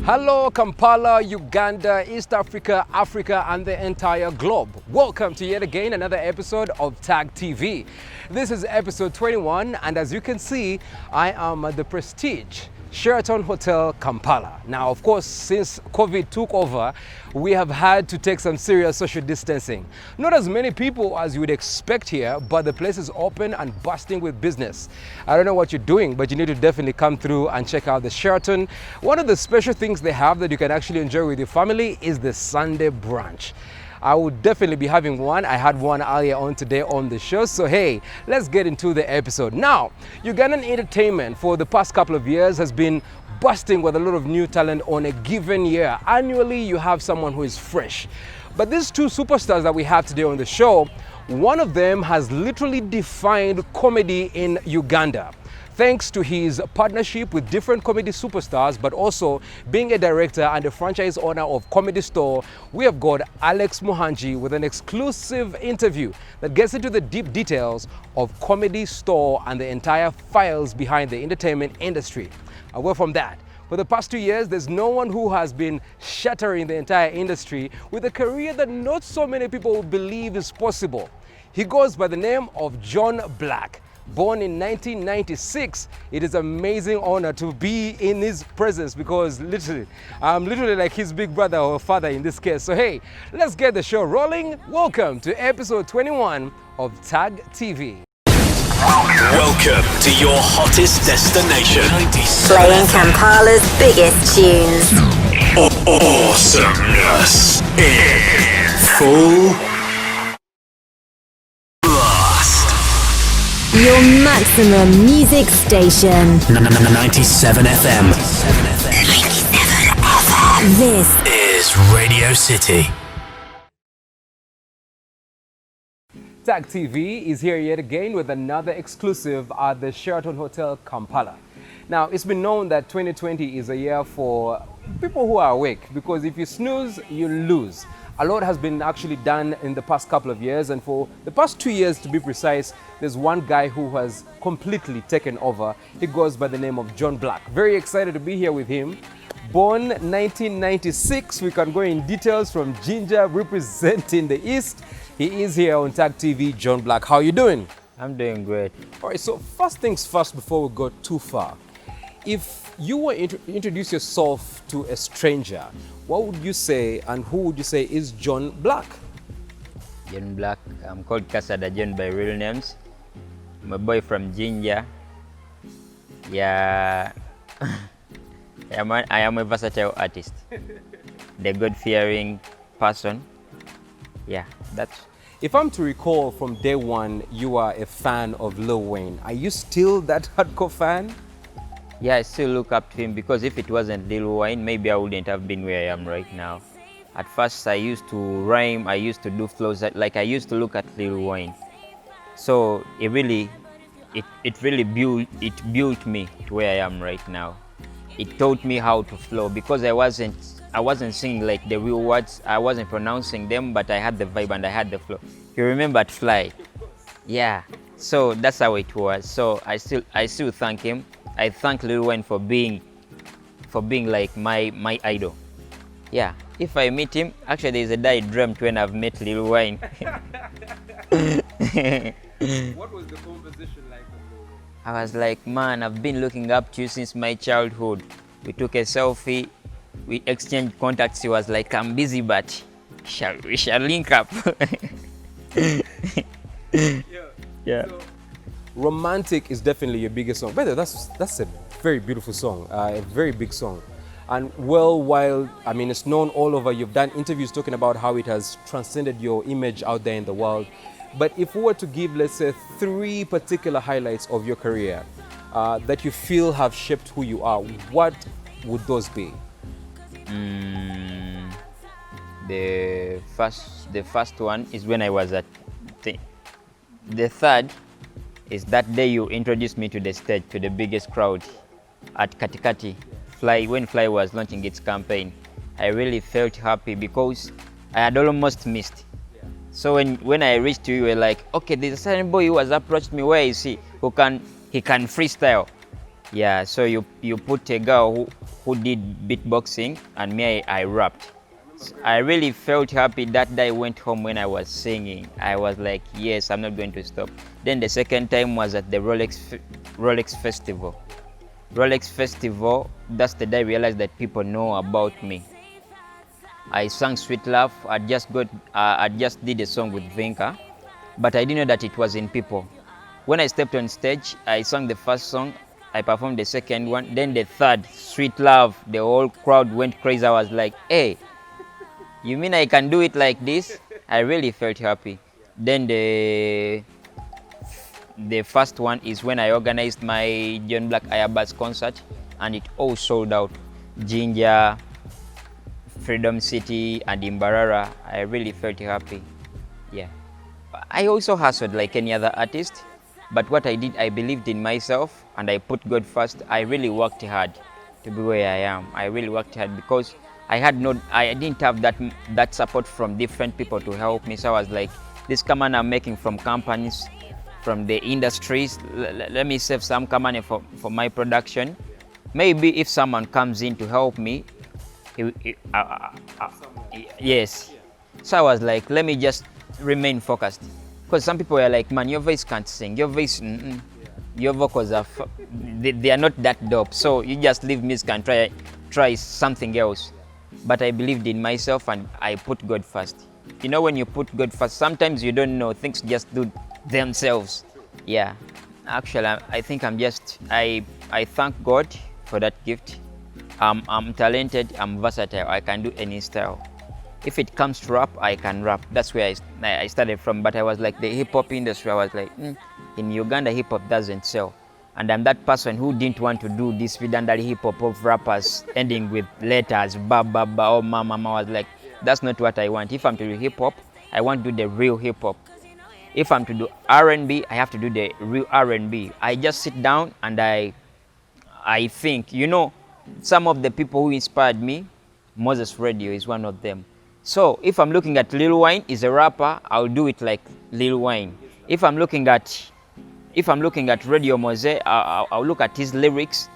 Hello Kampala, Uganda, East Africa, Africa and the entire globe. Welcome to yet again another episode of Tag TV. This is episode 21 and as you can see, I am at the Prestige Sheraton Hotel, Kampala. Now, of course, since COVID took over, we have had to take some serious social distancing. Not as many people as you would expect here, but the place is open and bursting with business. I don't know what you're doing, but you need to definitely come through and check out the Sheraton. One of the special things they have that you can actually enjoy with your family is the Sunday brunch. I would definitely be having one. I had one earlier on today on the show. So hey, let's get into the episode. Now, Ugandan entertainment for the past couple of years has been busting with a lot of new talent on a given year. Annually, you have someone who is fresh. But these two superstars that we have today on the show, one of them has literally defined comedy in Uganda. Thanks to his partnership with different comedy superstars, but also being a director and a franchise owner of Comedy Store, we have got Alex Mohanji with an exclusive interview that gets into the deep details of Comedy Store and the entire files behind the entertainment industry. Away from that, for the past 2 years, there's no one who has been shattering the entire industry with a career that not so many people believe is possible. He goes by the name of John Blaq. Born in 1996, it is an amazing honor to be in his presence because I'm literally like his big brother or father in this case. So hey, let's get the show rolling. Welcome to episode 21 of Tag TV. Welcome to your hottest destination. Playing Kampala's biggest tunes. Awesomeness in full Your maximum music station. 97 FM. 97 FM. This is Radio City. Tag TV is here yet again with another exclusive at the Sheraton Hotel, Kampala. Now, it's been known that 2020 is a year for people who are awake because if you snooze, you lose. A lot has been actually done in the past couple of years, and for the past 2 years to be precise, there's one guy who has completely taken over. He goes by the name of John Blaq. Very excited to be here with him. Born 1996, we can go in details from Ginger representing the East. He is here on Tag TV, John Blaq. How are you doing? I'm doing great. All right, so first things first before we go too far. If you were to introduce yourself to a stranger, what would you say and who would you say is John Blaq? John Blaq. I'm called Kasada John by real names. I'm a boy from Ginger. Yeah. I am a versatile artist. The God-fearing person. Yeah, that's... If I'm to recall from day one, you are a fan of Lil Wayne. Are you still that hardcore fan? Yeah, I still look up to him because if it wasn't Lil Wayne, maybe I wouldn't have been where I am right now. At first, I used to rhyme, I used to do flows, like I used to look at Lil Wayne. So it really built me to where I am right now. It taught me how to flow because I wasn't singing like the real words. I wasn't pronouncing them, but I had the vibe and I had the flow. You remember at Fly? Yeah. So that's how it was. So I still thank him. I thank Lil Wayne for being like my idol. Yeah. If I meet him, actually there's a day I dreamt when I've met Lil Wayne. What was the conversation like with Lil Wayne? I was like, man, I've been looking up to you since my childhood. We took a selfie, we exchanged contacts. He was like, I'm busy, but we shall link up. Yeah. So, Romantic is definitely your biggest song. By the way, that's a very beautiful song, a very big song. And while it's known all over, you've done interviews talking about how it has transcended your image out there in the world. But if we were to give, let's say, 3 particular highlights of your career that you feel have shaped who you are, what would those be? The first one is when I was at the third is that day you introduced me to the stage, to the biggest crowd at Katikati. When Fly was launching its campaign, I really felt happy because I had almost missed. So when I reached you, you were like, okay, there's a certain boy who has approached me. Where is he? He can freestyle. Yeah, so you put a girl who did beatboxing and me, I rapped. I really felt happy that day I went home when I was singing. I was like, yes, I'm not going to stop. Then the second time was at the Rolex Festival. Rolex Festival, that's the day I realized that people know about me. I sang Sweet Love. I just did a song with Vinka, but I didn't know that it was in people. When I stepped on stage, I sang the first song, I performed the second one, then the third, Sweet Love. The whole crowd went crazy. I was like, hey, you mean I can do it like this? I really felt happy. Then the first one is when I organized my John Blaq Ayabas concert, and it all sold out. Jinja, Freedom City, and Imbarara. I really felt happy. Yeah. I also hustled like any other artist, but what I did, I believed in myself and I put God first. I really worked hard to be where I am. I really worked hard because I didn't have that support from different people to help me. So I was like, this command I'm making from companies, from the industries, let me save some money for my production. Maybe if someone comes in to help me, yes. So I was like, let me just remain focused. Because some people are like, man, your voice can't sing. Your voice, your vocals are, they are not that dope. So you just leave music and try something else. But I believed in myself and I put God first. You know, when you put God first, sometimes you don't know, things just do themselves. Yeah. Actually, I think I thank God for that gift. I'm talented, I'm versatile, I can do any style. If it comes to rap, I can rap. That's where I started from. But I was like, the hip-hop industry, I was like, in Uganda, hip-hop doesn't sell. And I'm that person who didn't want to do this vidandari hip-hop of rappers ending with letters, ba, ba, ba, oh, mama. I was like, that's not what I want. If I'm to do hip-hop, I want to do the real hip-hop. If I'm to do R&B, I have to do the real R&B. I just sit down and I think, you know, some of the people who inspired me, Moses Radio is one of them. So if I'm looking at Lil Wayne is a rapper, I'll do it like Lil Wayne. If I'm looking at Radio Mose, I'll look at his lyrics,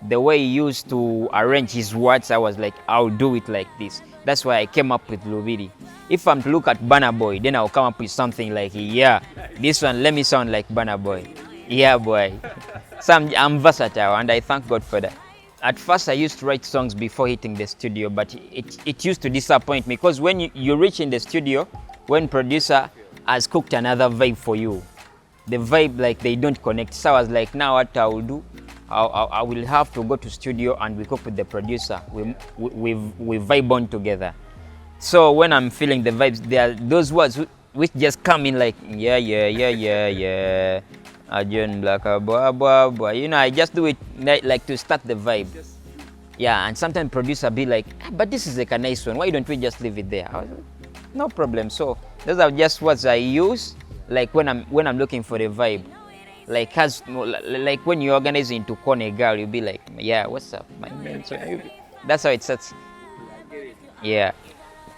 the way he used to arrange his words. I was like, I'll do it like this. That's why I came up with Luvidi. If I'm to look at Burna Boy, then I'll come up with something like, yeah, this one, let me sound like Burna Boy. Yeah, boy. So I'm versatile, and I thank God for that. At first, I used to write songs before hitting the studio, but it used to disappoint me because when you reach in the studio, when producer has cooked another vibe for you, the vibe, like, they don't connect. So I was like, now what I will do, I will have to go to studio and we cook with the producer. We vibe on together. So when I'm feeling the vibes, there are those words which just come in like, yeah. John Blaq, boy. You know, I just do it like to start the vibe. Yeah, and sometimes producer be like, but this is like a nice one. Why don't we just leave it there? I was like, no problem. So those are just words I use, like when I'm looking for the vibe. Like when you're organizing to call a girl, you'll be like, yeah, what's up, my man? So that's how it starts. Yeah.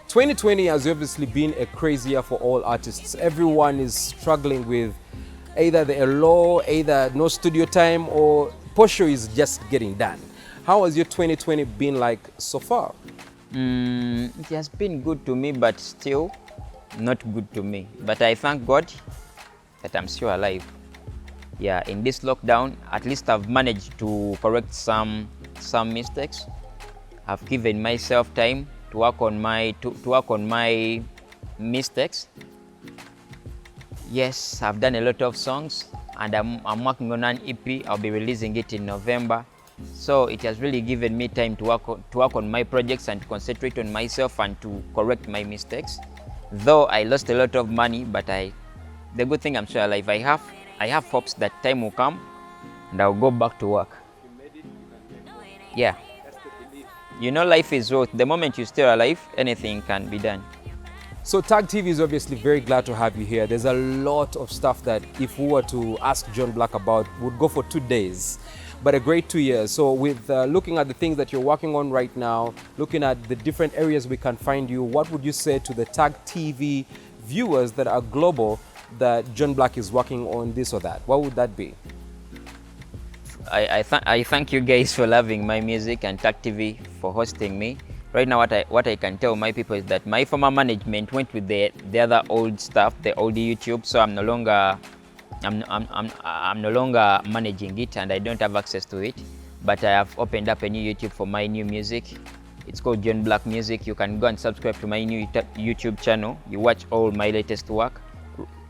2020 has obviously been a crazy year for all artists. Everyone is struggling with either the low, either no studio time, or post show is just getting done. How has your 2020 been like so far? It has been good to me, but still not good to me. But I thank God that I'm still alive. Yeah, in this lockdown, at least I've managed to correct some mistakes. I've given myself time to work on my mistakes. Yes, I've done a lot of songs, and I'm working on an EP. I'll be releasing it in November. So it has really given me time to work on my projects and to concentrate on myself and to correct my mistakes. Though I lost a lot of money, but the good thing, I'm still alive. I have hopes that time will come and I'll go back to work. Yeah. You know, life is growth. The moment you're still alive, anything can be done. So Tag TV is obviously very glad to have you here. There's a lot of stuff that if we were to ask John Blaq about, would go for 2 days, but a great 2 years. So with looking at the things that you're working on right now, looking at the different areas we can find you, what would you say to the Tag TV viewers that are global that John Blaq is working on this or that? What would that be? I thank you guys for loving my music and Tag TV for hosting me. Right now, what I can tell my people is that my former management went with the other old stuff, the old YouTube. So I'm no longer managing it, and I don't have access to it. But I have opened up a new YouTube for my new music. It's called John Blaq Music. You can go and subscribe to my new YouTube channel. You watch all my latest work.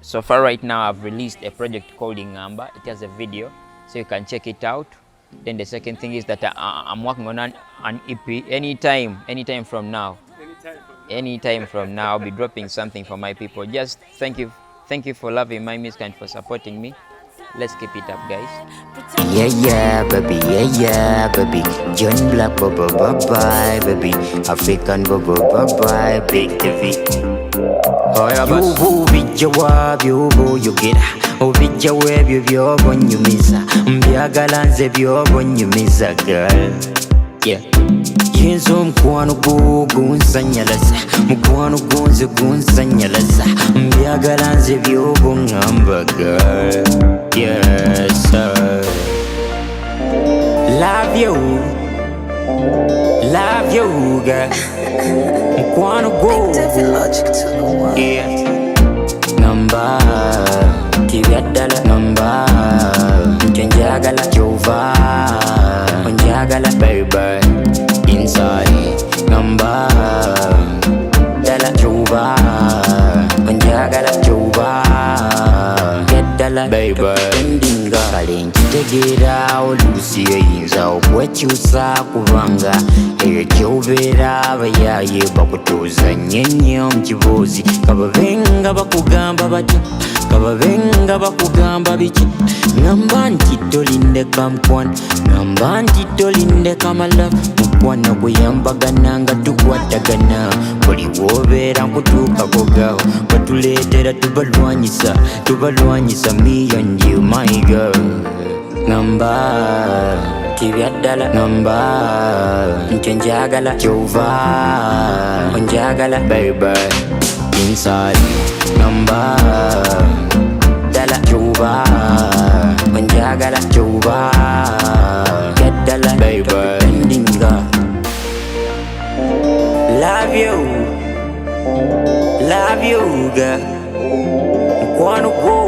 So far right now, I've released a project called Ingamba. It has a video, so you can check it out. Then the second thing is that I'm working on an EP anytime from now. Anytime from now, I'll be dropping something for my people. Just thank you for loving my music and for supporting me. Let's keep it up, guys. Yeah, baby, baby. John Blaq, bye, baby. African, bye, big TV. You bijja wabyo boyogera obijja webyo byobonyumiza mbyagala nze byobonyumiza girl. Yeah. Yenza omukwano gwo gunsanyalaza mukwano gonze gunsanyalaza mbyagala nze byobongamba girl. Yes sir. Love you girl. Mukwano gwo yeah. Number tibyadala number njenjagala kyova onjagala baby inside number dala kyova onjagala kyova yadala baby endinga kale nkitegeera oluusi eyinza okwekyusa kubanga eyo gyobeera abayaaye bakutuuza nnyo mu kibuuzi kababenga bakugamba batya kababenga bakugamba biki ngamba nti tolindeka mukwano ngamba nti tolindeka malavu mukwano guyambagana nga tukwatagana buli woobeera nkutuukako gawo batuleetera tubalwanyisa me and you my girl. Ngamba tibyadala ngamba njenjagala kyova onjagala baby inside ngamba dala kyova onjagala kyova yadala baby endinga. Love you girl. Mukwano gwo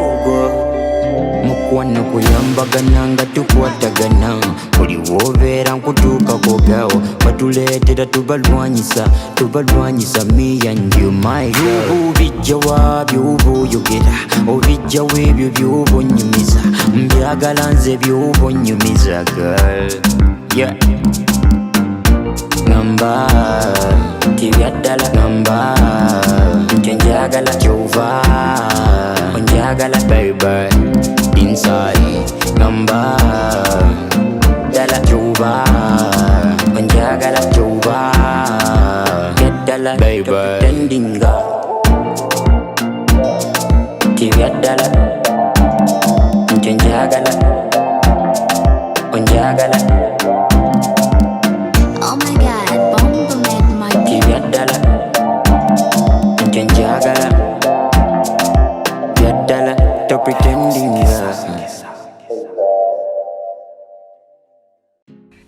mukwano kuyambagana nga tukwatagana buli woobeera nkutuukako gawo batuleetera tubalwanyisa me and you my girl. Obijja wabyo boyogera obijja webyo byobonyumiza mbyagala nze byobonyumiza girl. Yeah. Ngamba tibyadala ngamba njenjagala kyova onjagala baby inside ngamba dala kyova onjagala kyova yadala baby endinga tibyadala njenjagala onjagala. Oh my god, Bomba made my Tibyadala njenjagala yadala to pretending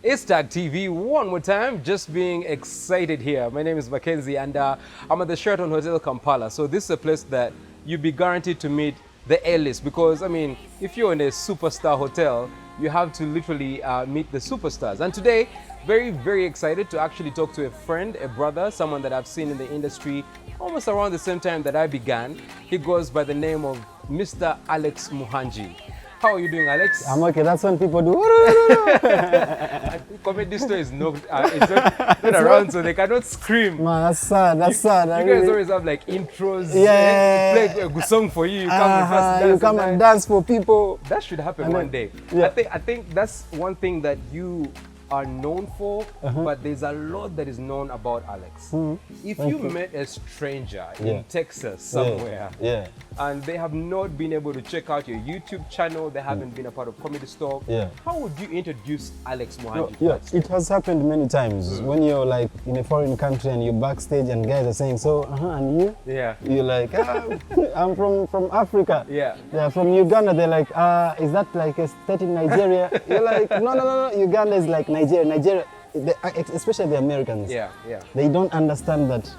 It's Tag TV one more time, just being excited here. My name is Mckenzie and I'm at the Sheraton Hotel Kampala. So this is a place that you'll be guaranteed to meet the A-list because, I mean, if you're in a superstar hotel, you have to literally meet the superstars. And today, very, very excited to actually talk to a friend, a brother, someone that I've seen in the industry almost around the same time that I began. He goes by the name of Mr. Alex Mohanji. How are you doing, Alex? I'm okay. That's when people do. Comedy store is not, it's not around, so they cannot scream. Man, that's sad. That's sad. You guys always have like intros. Yeah. Play a good song for you. You come and first dance. You come and dance for people. That should happen And one then- day. yeah. I think that's one thing that you are known for, but there's a lot that is known about Alex. If you met a stranger in Yeah. Texas somewhere, Yeah. and they have not been able to check out your YouTube channel. They haven't been a part of Comedy Store. Yeah. How would you introduce Alex Mohanji? Yeah, it has happened many times. When you're like in a foreign country and you're backstage and guys are saying, so, and you? Yeah. You're like, I'm from Africa. Yeah. Yeah, from Uganda. They're like, is that like a state in Nigeria? You're like, no. Uganda is like Nigeria. Nigeria, especially the Americans. Yeah. They don't understand that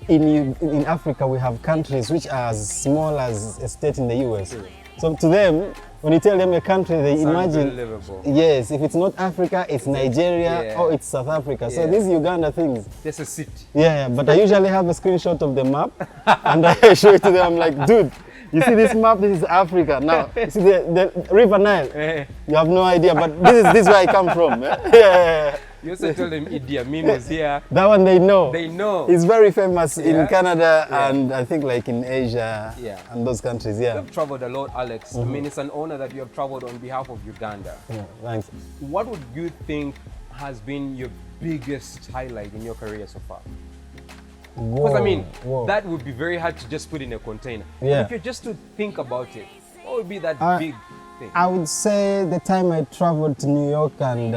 in Africa we have countries which are as small as a state in the US. So to them, when you tell them a country, they imagine, unbelievable. yes, if it's not Africa, it's Nigeria Yeah. or it's South Africa. So Yeah. these Uganda things, There's a city. yeah, but I usually have a screenshot of the map and I show it to them. I'm like, dude, you see this map, this is Africa. Now, you see the River Nile, you have no idea, but this is where I come from. Yeah. You also told them Idi Amin was here. That one they know. They know. He's very famous Yeah. in Canada Yeah. and I think like in Asia Yeah. and those countries, yeah. You've traveled a lot, Alex. I mean, it's an honor that you have traveled on behalf of Uganda. Yeah, thanks. What would you think has been your biggest highlight in your career so far? Because I mean, that would be very hard to just put in a container. Yeah. If you're just to think about it, what would be that big thing? I would say the time I traveled to New York and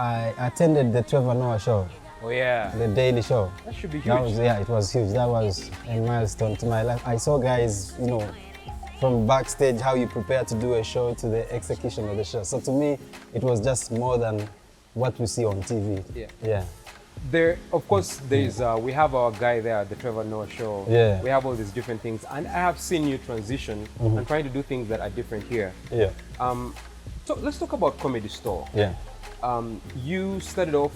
I attended the Trevor Noah show, Oh yeah. the Daily Show. That should be huge. That was, yeah, it was huge. That was a milestone to my life. I saw guys, from backstage, how you prepare to do a show to the execution of the show. So to me, it was just more than what we see on TV. Yeah. There, of course, there's we have our guy there at the Trevor Noah show. Yeah. We have all these different things, and I have seen you transition and trying to do things that are different here. Yeah. So let's talk about Comedy Store. Yeah. You started off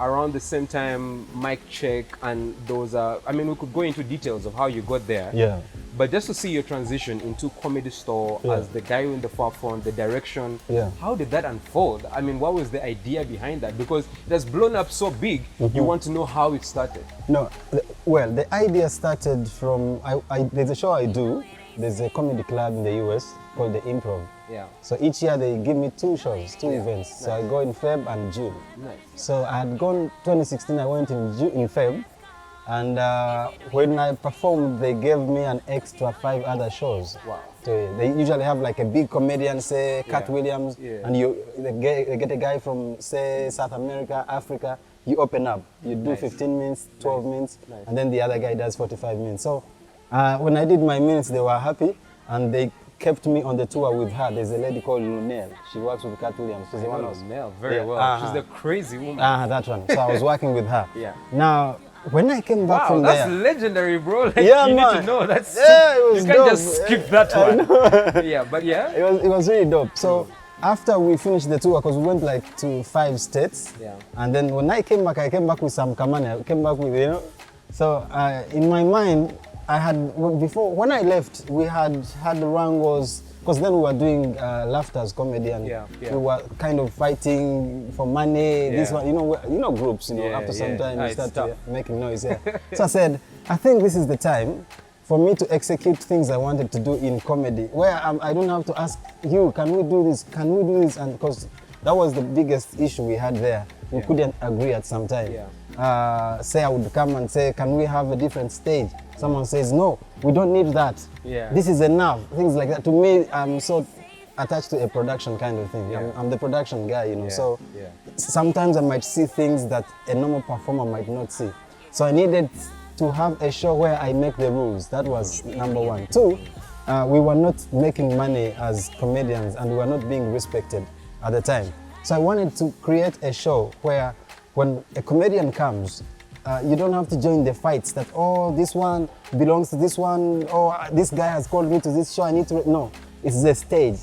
around the same time Mike Check and those I mean, we could go into details of how you got there. Yeah. But just to see your transition into Comedy Store as the guy in the forefront, the direction, how did that unfold? I mean, what was the idea behind that? Because it has blown up so big, you want to know how it started. No, well, the idea started from, there's a show I do, there's a comedy club in the US called the Improv. Yeah. So each year they give me two shows, two events. So I go in Feb and June. Nice. So I had gone 2016, I went in Feb. And when I performed, they gave me an extra 5 other shows. Wow. So they usually have like a big comedian, say Cat Williams, and they get a guy from, say, South America, Africa. You open up, you do 15 minutes, 12 minutes, and then the other guy does 45 minutes. So when I did my minutes, they were happy, and they kept me on the tour with her. There's a lady called Lunel. She works with Cat Williams. She's the one who's Mel, very well. She's the crazy woman. that one. So I was working with her. Yeah. Now, when I came back from that's there, legendary, bro. Like, yeah, you man. need to know. That's it was you can't dope. just skip that one. Yeah, but yeah. It was really dope. So after we finished the tour, because we went like to 5 states, and then when I came back with some kamani. I came back with, So in my mind, I had, before, when I left, we had the wrangles, because then we were doing Laughter's comedy, and we were kind of fighting for money. This one, groups, after some time you start making noise. Yeah. So I said, I think this is the time for me to execute things I wanted to do in comedy, where I don't have to ask you, can we do this? Can we do this? And because that was the biggest issue we had there. We couldn't agree at some time. Say I would come and say, can we have a different stage? Someone says, no, we don't need that. This is enough. Things like that. To me, I'm so attached to a production kind of thing. I'm the production guy, So sometimes I might see things that a normal performer might not see. So I needed to have a show where I make the rules. That was number 1. 2, we were not making money as comedians and we were not being respected at the time. So I wanted to create a show where when a comedian comes, you don't have to join the fights that, this one belongs to this one, this guy has called me to this show, I need to, no. It's the stage.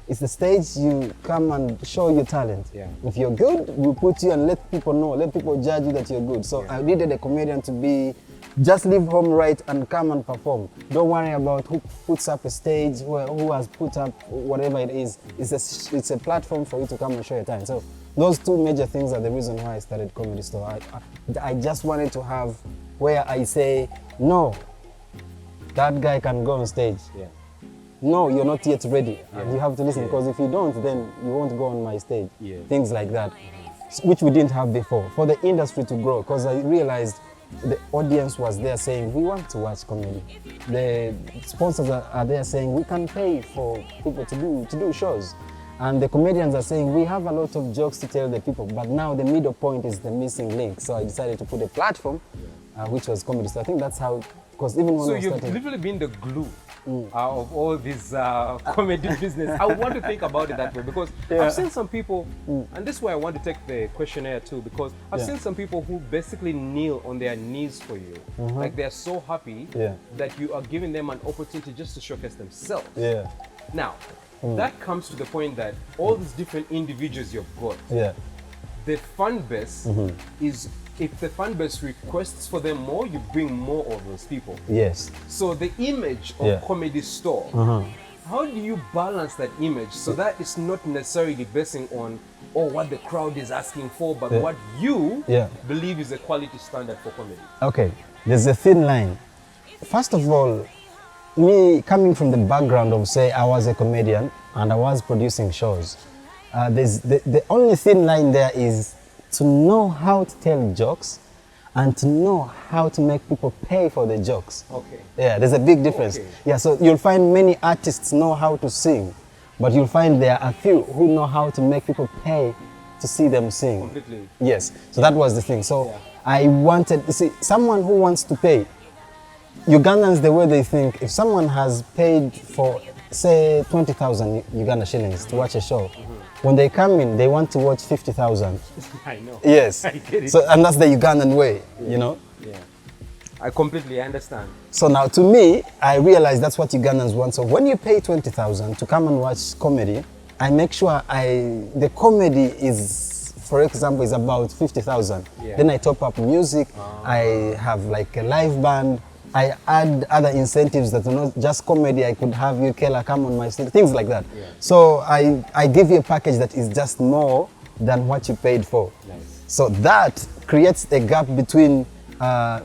It's the stage you come and show your talent. If you're good, we put you and let people know, let people judge you that you're good. So I needed a comedian to be, just leave home right and come and perform. Don't worry about who puts up a stage, who has put up whatever it is. It's a platform for you to come and show your talent. So those 2 major things are the reason why I started Comedy Store. I just wanted to have where I say, no, that guy can go on stage. No, you're not yet ready. And you have to listen, because if you don't, then you won't go on my stage. Things like that, which we didn't have before. For the industry to grow, because I realized the audience was there saying, we want to watch comedy. The sponsors are there saying, we can pay for people to do shows. And the comedians are saying, we have a lot of jokes to tell the people, but now the middle point is the missing link. So I decided to put a platform, which was comedy. So I think that's how, because even when So I you've started... literally been the glue of all this comedy business. I want to think about it that way because I've seen some people, and this is why I want to take the questionnaire too, because I've seen some people who basically kneel on their knees for you. Like they're so happy that you are giving them an opportunity just to showcase themselves. Yeah. Now, that comes to the point that all these different individuals you've got, the fan base is, if the fan base requests for them more, you bring more of those people. Yes. So the image of Comedy Store, how do you balance that image so that it's not necessarily basing on what the crowd is asking for, but what you believe is a quality standard for comedy? Okay, there's a thin line. First of all, me coming from the background of, say, I was a comedian and I was producing shows, there's the only thin line there is to know how to tell jokes and to know how to make people pay for the jokes. Okay. Yeah, there's a big difference. Okay. Yeah, so you'll find many artists know how to sing, but you'll find there are a few who know how to make people pay to see them sing. Completely. Yes, so that was the thing. So I wanted, you see, someone who wants to pay, Ugandans, the way they think, if someone has paid for, say, 20,000 Uganda shillings to watch a show, when they come in, they want to watch 50,000. I know. Yes. I get it. So, and that's the Ugandan way, you know? Yeah. I completely understand. So now, to me, I realize that's what Ugandans want. So when you pay 20,000 to come and watch comedy, I make sure the comedy is, for example, is about 50,000. Then I top up music. I have like a live band. I add other incentives that are not just comedy. I could have you, Kella, come on my stage, things like that. So I give you a package that is just more than what you paid for. Nice. So that creates a gap between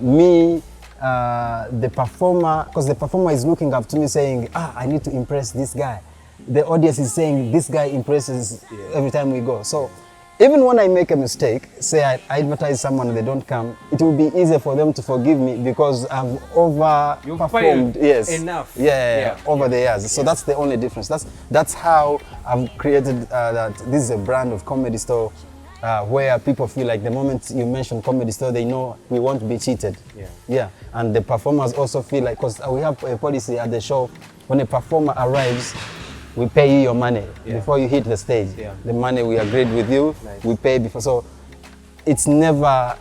me, the performer, because the performer is looking up to me saying, I need to impress this guy. The audience is saying, this guy impresses every time we go. So even when I make a mistake, say I advertise someone and they don't come, it will be easier for them to forgive me because I've overperformed. Yes. Enough. Over the years. So that's the only difference. That's how I've created that. This is a brand of Comedy Store where people feel like the moment you mention Comedy Store, they know we won't be cheated. Yeah. And the performers also feel like, because we have a policy at the show, when a performer arrives, we pay you your money before you hit the stage. The money we agreed with you, we pay before. So it's never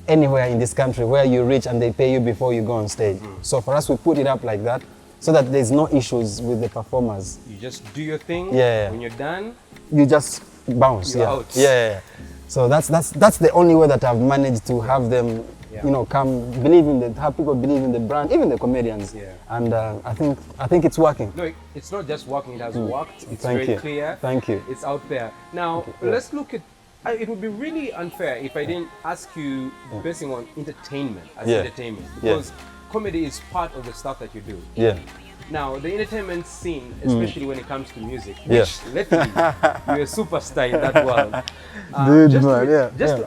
anywhere in this country where you reach and they pay you before you go on stage. So for us, we put it up like that so that there's no issues with the performers. You just do your thing. When you're done, you just bounce. You're out. So that's the only way that I've managed to have them, you know, come believe in have people believe in the brand, even the comedians. And I think it's working. No, it's not just working, it has worked. It's Thank very you. clear. Thank you. It's out there. Now, let's look at, it would be really unfair if I didn't ask you basing on entertainment as entertainment, because comedy is part of the stuff that you do. Now, the entertainment scene, especially when it comes to music, which lately you're a superstar in that world.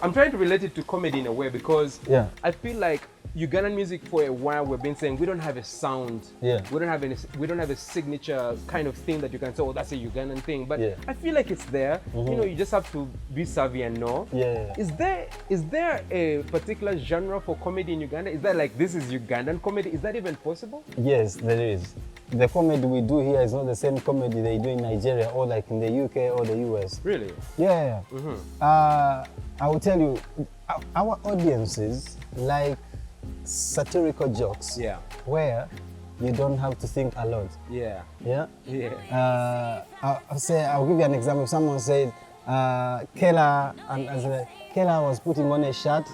I'm trying to relate it to comedy in a way because I feel like Ugandan music for a while we've been saying we don't have a sound, we don't have a signature kind of thing that you can say, oh, that's a Ugandan thing. But I feel like it's there. You know, you just have to be savvy and know. Is there a particular genre for comedy in Uganda? Is that like this is Ugandan comedy? Is that even possible? Yes, there is. The comedy we do here is not the same comedy they do in Nigeria or like in the UK or the US. Really? Yeah. I will tell you, our audiences like satirical jokes where you don't have to think a lot. I'll give you an example. If someone said Kella, and Kella was putting on a shirt,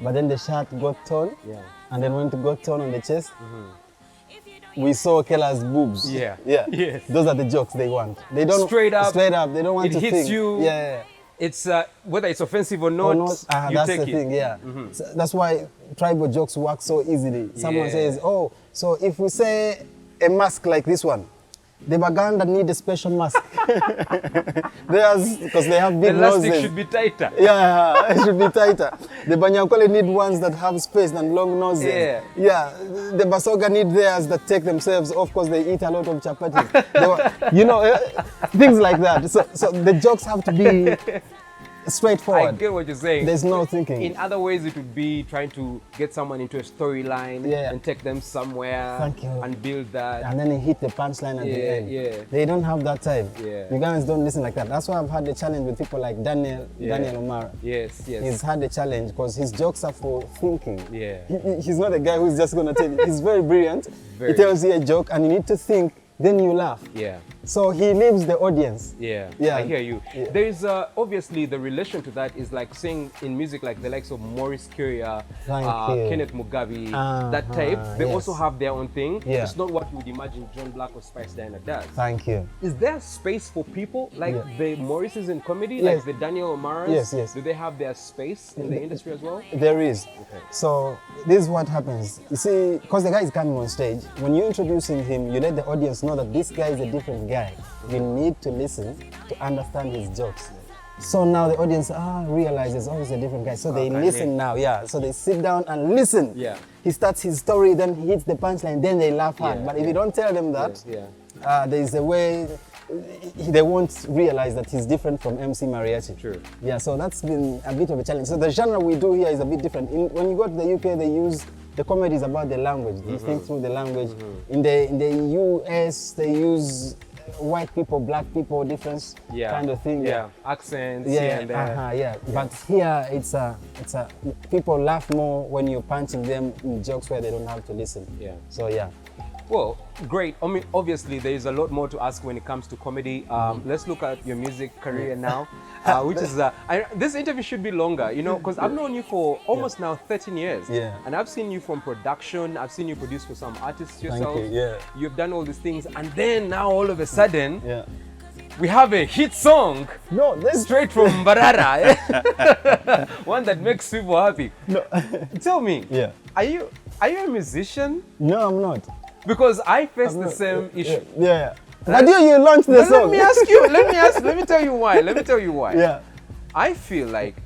but then the shirt got torn, and then when it got torn on the chest, we saw Kella's boobs. Those are the jokes they want. They don't straight up. They don't want to think. It hits you. It's whether it's offensive or not, you that's take the it. thing. So that's why tribal jokes work so easily. Someone says, "Oh, so if we say a mask like this one, the Baganda need a special mask. Because they have big The elastic noses. should be tighter. Yeah, it should be tighter. The Banyankole need ones that have space and long noses. Yeah. The Basoga need theirs that take themselves off because they eat a lot of chapati. You know, things like that. So the jokes have to be straightforward. I get what you're saying. There's no thinking. In other ways, it would be trying to get someone into a storyline and take them somewhere Thank you. and build that. And then they hit the punchline at the end. Yeah. They don't have that time. Yeah. You guys don't listen like that. That's why I've had the challenge with people like Daniel Omar. Yes. He's had the challenge because his jokes are for thinking. Yeah. He's not a guy who's just going to tell you. He's very brilliant. He tells you a joke and you need to think, then you laugh. Yeah. So he leaves the audience. Yeah, Yeah. I hear you. Yeah. There is obviously the relation to that is like saying in music like the likes of Maurice Curia, Thank you. Kenneth Mugabe, that type. They also have their own thing. Yeah. It's not what you would imagine John Blaq or Spice Diana does. Thank you. Is there space for people like the Maurices in comedy, Yes. like the Daniel Omaras? Yes. Do they have their space in the industry as well? There is. So this is what happens. You see, because the guy is coming on stage, when you're introducing him, you let the audience know that this guy is a different guy. You need to listen to understand his jokes. So now the audience realizes, he's a different guy. So they listen now, So they sit down and listen. Yeah. He starts his story, then he hits the punchline, then they laugh hard. Yeah, But if you don't tell them that, Yeah. there is a way they won't realize that he's different from MC Mariachi. True. Yeah, so that's been a bit of a challenge. So the genre we do here is a bit different. When you go to the UK, they use the comedy is about the language. They think through the language. In the US, they use white people, black people difference kind of thing. Yeah, accents. Yeah. But here it's a people laugh more when you're punching them in jokes where they don't have to listen. Yeah. So yeah. Well, great. I mean, obviously, there is a lot more to ask when it comes to comedy. Let's look at your music career now, which is this interview should be longer, you know, because I've known you for almost now 13 years. Yeah. And I've seen you from production. I've seen you produce for some artists yourself. Thank you. Yeah. You've done all these things, and then now all of a sudden, Yeah. we have a hit song. No, this Straight from Barara, one that makes people happy. No. Tell me, Yeah. are you a musician? No, I'm not. Because I face the same issue. Yeah. But you launched the But song. let me ask you. Let me tell you why. Yeah. I feel like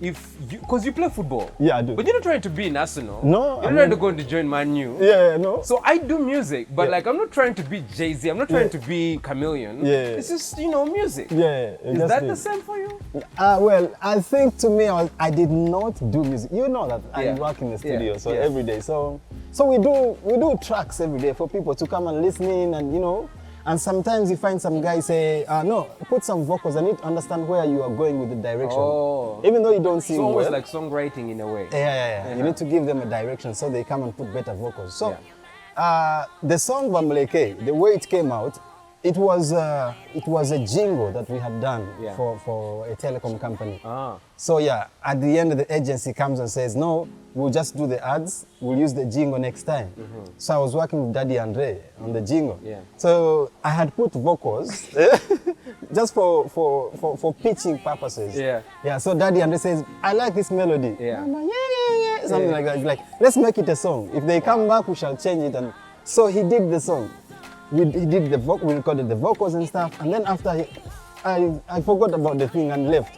if you, because you play football. Yeah, I do. But you're not trying to be in Arsenal. No, You're I trying to mean- go to join Man U. Yeah, no. So I do music, but Yeah. like I'm not trying to be Jay-Z. I'm not trying to be Chameleon. Yeah. It's just music. Yeah. Is that the same for you? Well, I think to me, I did not do music. You know that I Yeah. work in the studio, Yeah. so Yeah. every day. So we do tracks every day for people to come and listen in, and and sometimes you find some guys say, no, put some vocals. I need to understand where you are going with the direction. Oh. Even though you don't sing It's almost well. like songwriting in a way. Yeah. You need to give them a direction so they come and put better vocals. So the song Bambleke, the way it came out, it was a jingle that we had done for a telecom company. So at the end the agency comes and says, no, we'll just do the ads, we'll use the jingle next time. So I was working with Daddy Andre on the jingle. Yeah. So I had put vocals just for pitching purposes. Yeah, so Daddy Andre says, I like this melody. Yeah. I'm like, yeah, something like that. He's like, let's make it a song. If they come back, we shall change it. And so he did the song. He did the we recorded the vocals and stuff, and then after I forgot about the thing and left.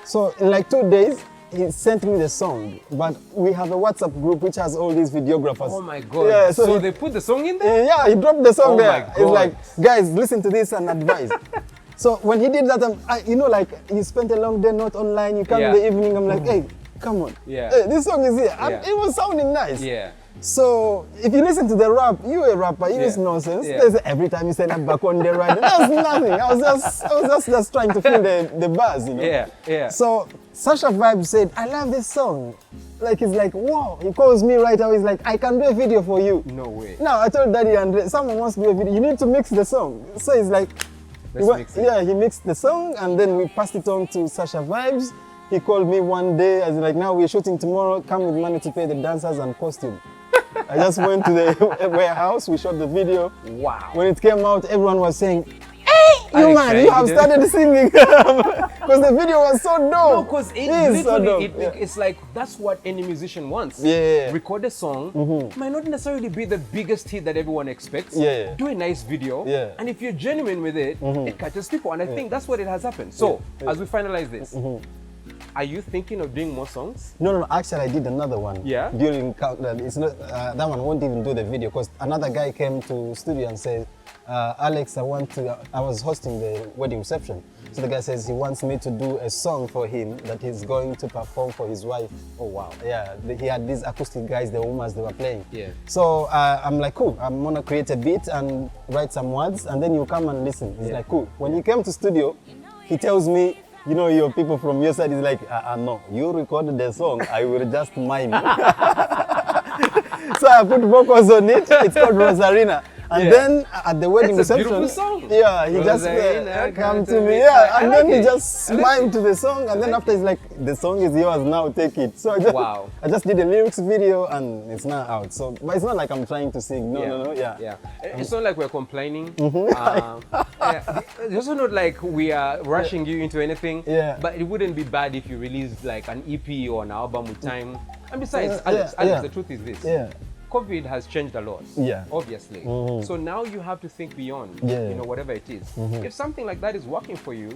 So in like 2 days, he sent me the song, but we have a WhatsApp group which has all these videographers. Oh my God. Yeah, So they put the song in there? Yeah, he dropped the song Oh there. my God. It's like, guys, listen to this and advise. So when he did that, like you spent a long day not online, you come in the evening, I'm like, hey, come on. Yeah. Hey, this song is here. Yeah. It was sounding nice. Yeah. So if you listen to the rap, you're a rapper, it is nonsense. Yeah. There's every time you say that back on the ride, that's nothing. I was just trying to feel the buzz, Yeah. So Sasha Vibe said, I love this song. Like he's like, wow. He calls me right now, he's like, I can do a video for you. No way. Now I told Daddy Andre, someone wants to do a video, you need to mix the song. So he's like, Mix it. yeah, he mixed the song and then we passed it on to Sasha Vibes. He called me one day, as like, now we're shooting tomorrow, come with money to pay the dancers and costume. I just went to the warehouse, we shot the video. Wow. When it came out, everyone was saying, hey, You man, you have started singing because the video was so dope. No, because dope. it's like that's what any musician wants. Yeah. Record a song, might not necessarily be the biggest hit that everyone expects. Yeah. Do a nice video, and if you're genuine with it, it catches people, and I think that's what it has happened. So, as we finalize this, are you thinking of doing more songs? No. Actually, I did another one. Yeah. During countdown, it's not that one won't even do the video because another guy came to studio and said, Alex, I was hosting the wedding reception. So the guy says he wants me to do a song for him that he's going to perform for his wife. Oh wow. Yeah, he had these acoustic guys, the womas, they were playing. Yeah. So I'm like, cool, I'm gonna create a beat and write some words and then you come and listen. He's like, cool. When he came to studio, he tells me, you know, your people from your side is like, no, you recorded the song, I will just mime. So I put vocals on it, it's called Rosarina. And then at the wedding reception, beautiful song. Yeah, he just come to me, yeah, and then he just smiled to the song, and then after he's like, the song is yours now, take it. So I just did a lyrics video, and it's now out. So, but it's not like I'm trying to sing. No, yeah. It's not like we're complaining. It's also not like we are rushing you into anything. Yeah. But it wouldn't be bad if you released like an EP or an album with time. And besides, Alex, the truth is this. Yeah. COVID has changed a lot, obviously. So now you have to think beyond, you know, whatever it is. If something like that is working for you,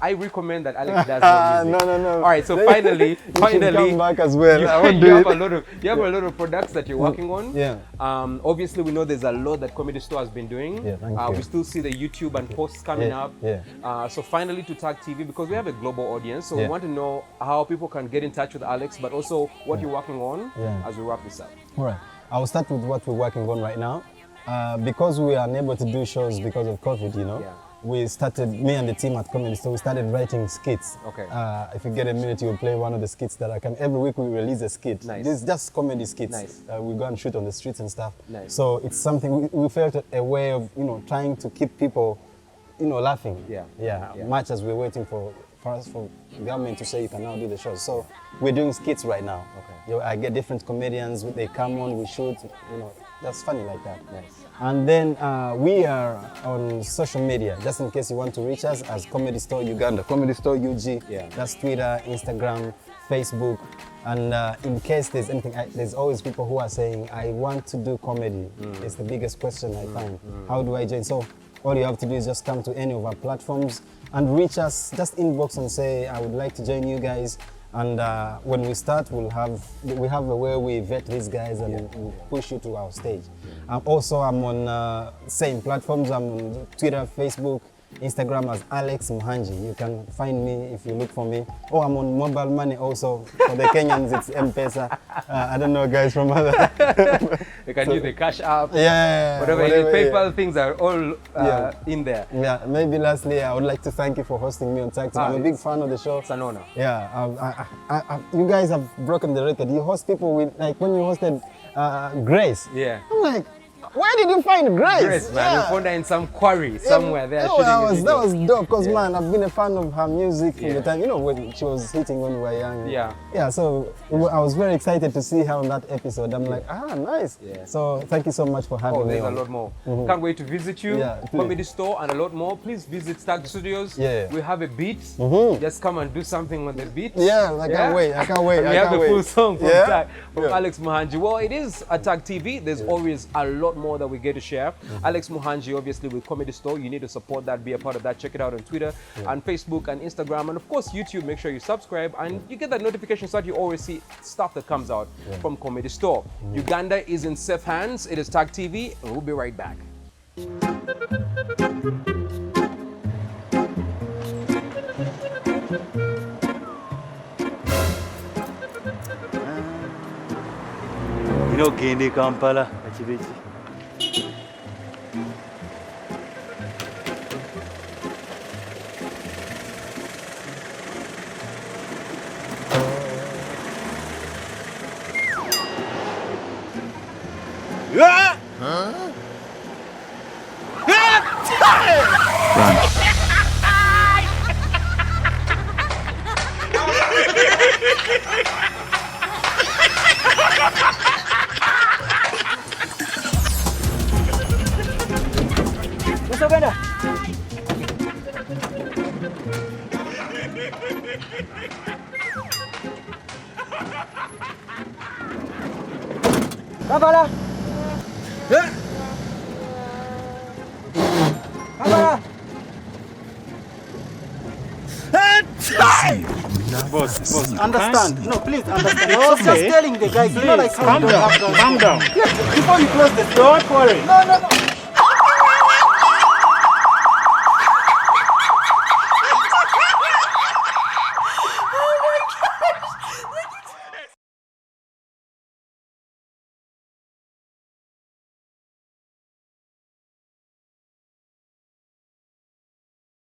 I recommend that Alex does more music. No. All right, so finally, come back as well. You have a lot of products that you're working on. Yeah. Obviously, we know there's a lot that Comedy Store has been doing. Yeah, thank you. We still see the YouTube and posts coming up. Yeah. So finally, to Tag TV, because we have a global audience, so we want to know how people can get in touch with Alex, but also what you're working on as we wrap this up. All right. I'll start with what we're working on right now. Because we are unable to do shows because of COVID, you know, we started, me and the team at Comedy Store, we started writing skits. Okay. If you get a minute, you'll play one of the skits that I can. Every week we release a skit. Nice. This is just comedy skits. Nice. We go and shoot on the streets and stuff. Nice. So it's something, we felt a way of, you know, trying to keep people, you know, laughing. Yeah. Much as we're waiting for government to say you can now do the shows. So we're doing skits right now. Okay. You know, I get different comedians, they come on, we shoot, you know, that's funny like that. Nice. And then we are on social media, just in case you want to reach us as Comedy Store Uganda, Comedy Store UG. Yeah. That's Twitter, Instagram, Facebook. And in case there's anything, there's always people who are saying, I want to do comedy. It's the biggest question I find. How do I join? So all you have to do is just come to any of our platforms and reach us, just inbox and say, I would like to join you guys. And when we start, we have a way we vet these guys and we'll push you to our stage. Also, I'm on same platforms. I'm on Twitter, Facebook, Instagram as Alex Mohanji. You can find me if you look for me. Oh, I'm on mobile money also. For the Kenyans, it's M-Pesa. I don't know, guys from other. They can use the Cash App. Whatever PayPal things are all in there. Yeah, maybe lastly, I would like to thank you for hosting me on Tag TV. I'm a big fan of the show. It's an honor. Yeah, you guys have broken the record. You host people with, like when you hosted Grace. Yeah. I'm like, where did you find Grace? Grace, man. You found her in some quarry somewhere there. That was dope because, man, I've been a fan of her music from the time, you know, when she was hitting when we were young. Yeah, so I was very excited to see her on that episode. I'm like, nice. Yeah. So thank you so much for having me. There's a lot more. Can't wait to visit you. Comedy Store and a lot more. Please visit Tag Studios. We have a beat. Just come and do something on the beat. I can't wait. We have a full song from Tag, from Alex Mohanji. Well, it is a Tag TV. There's always a lot more that we get to share. Alex Mohanji, obviously, with Comedy Store. You need to support that, be a part of that. Check it out on Twitter and Facebook and Instagram. And of course, YouTube. Make sure you subscribe and you get that notification so that you always see stuff that comes out from Comedy Store. Uganda is in safe hands. It is Tag TV, and we'll be right back. You know, Gende Kampala, Achibechi. Kampala! Kampala! Boss, Understand. No, please understand. I was just telling the guys, you know, like how calm we don't down, have guns. calm down. Before you close the door, don't worry. No.